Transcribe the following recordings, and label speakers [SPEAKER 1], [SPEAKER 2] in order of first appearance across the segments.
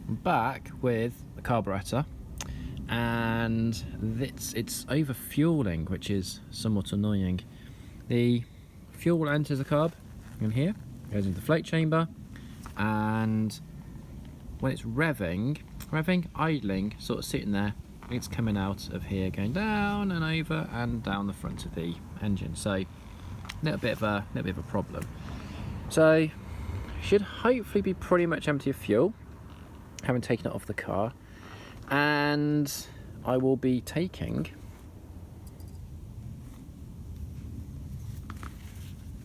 [SPEAKER 1] I'm back with the carburetor, and it's over fueling, which is somewhat annoying. The fuel enters the carb in here, goes into the float chamber, and when it's revving, idling, sort of sitting there, it's coming out of here, going down and over and down the front of the engine. So a little bit of a problem. So should hopefully be pretty much empty of fuel, having taken it off the car, and I will be taking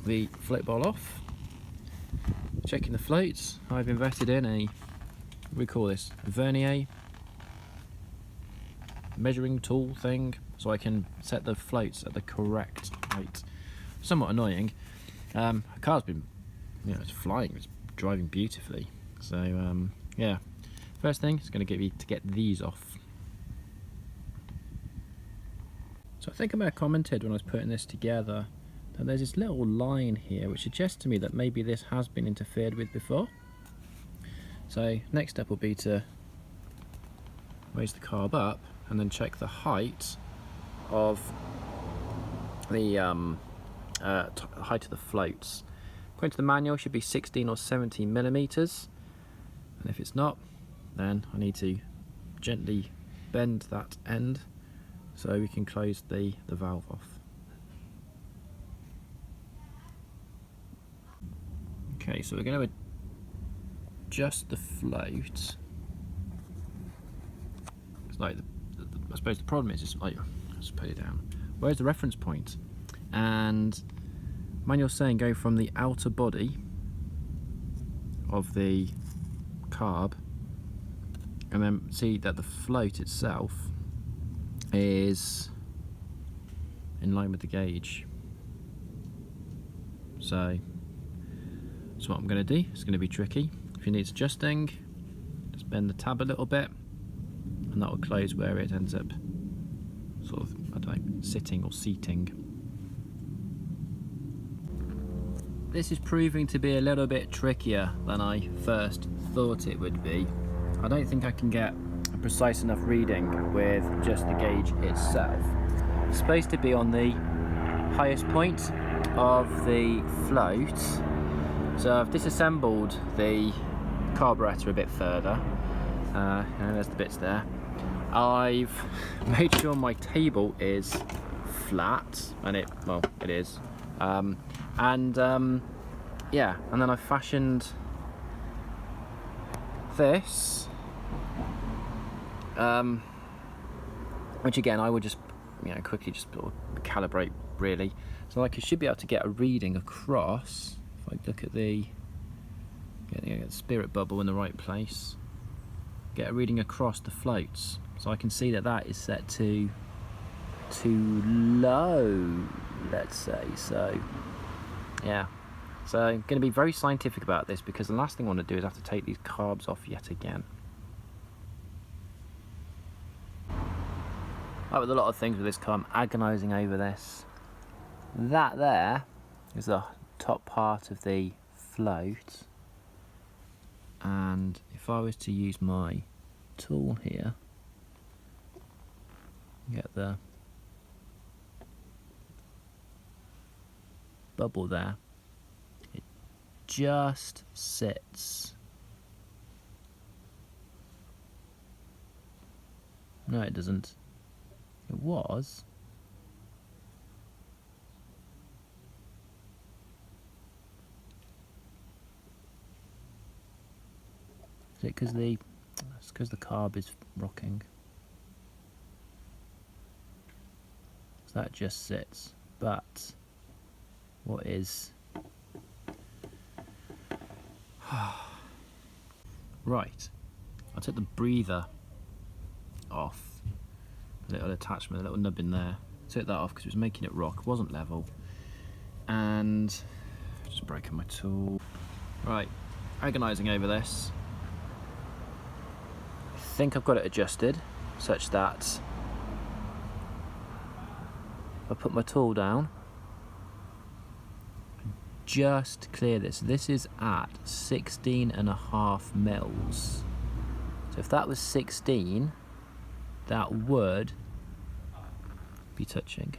[SPEAKER 1] the float bowl off, checking the floats. I've invested in a, what do we call this, vernier measuring tool thing, so I can set the floats at the correct height. Somewhat annoying. The car's been, it's flying, it's driving beautifully. So yeah, first thing is going to get these off. So I think I may have commented when I was putting this together that there's this little line here which suggests to me that maybe this has been interfered with before. So next step will be to raise the carb up and then check the height of the height of the floats. According to the manual, it should be 16 or 17 millimeters, and if it's not, then I need to gently bend that end so we can close the valve off. Okay, so we're going to adjust the float. It's like I suppose the problem is just like, let's put it down. Where's the reference point? And manual's saying go from the outer body of the carb, and then see that the float itself is in line with the gauge. So what I'm going to do, it's going to be tricky. If it needs adjusting, just bend the tab a little bit, and that will close where it ends up sort of, I don't know, sitting or seating. This is proving to be a little bit trickier than I first thought it would be. I don't think I can get a precise enough reading with just the gauge itself. It's supposed to be on the highest point of the float. So I've disassembled the carburetor a bit further, and there's the bits there. I've made sure my table is flat, and it is. Yeah, and then I fashioned this, which again I would just quickly just calibrate really. So like I should be able to get a reading across. If I look at get the spirit bubble in the right place, get a reading across the floats, so I can see that that is set to low, let's say. So yeah, so I'm going to be very scientific about this, because the last thing I want to do is have to take these carbs off yet again. Like with a lot of things with this car, I'm agonising over this. That there is the top part of the float, and if I was to use my tool here, get the bubble there, it just sits. No, it doesn't. It was. Is it because it's because the carb is rocking? So that just sits. But what is right? I took the breather off, the little attachment, the little nub in there. Took that off because it was making it rock. It wasn't level, and just broken my tool. Right, agonising over this. I think I've got it adjusted such that if I put my tool down, just clear this. This is at 16.5 mils. So if that was 16, that would be touching.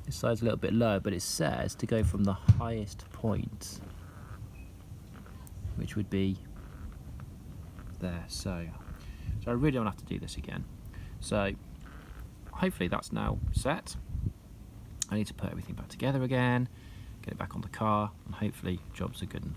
[SPEAKER 1] This side's a little bit low, but it says to go from the highest point, which would be there. So I really don't have to do this again. So hopefully that's now set. I need to put everything back together again, get it back on the car, and hopefully jobs are good.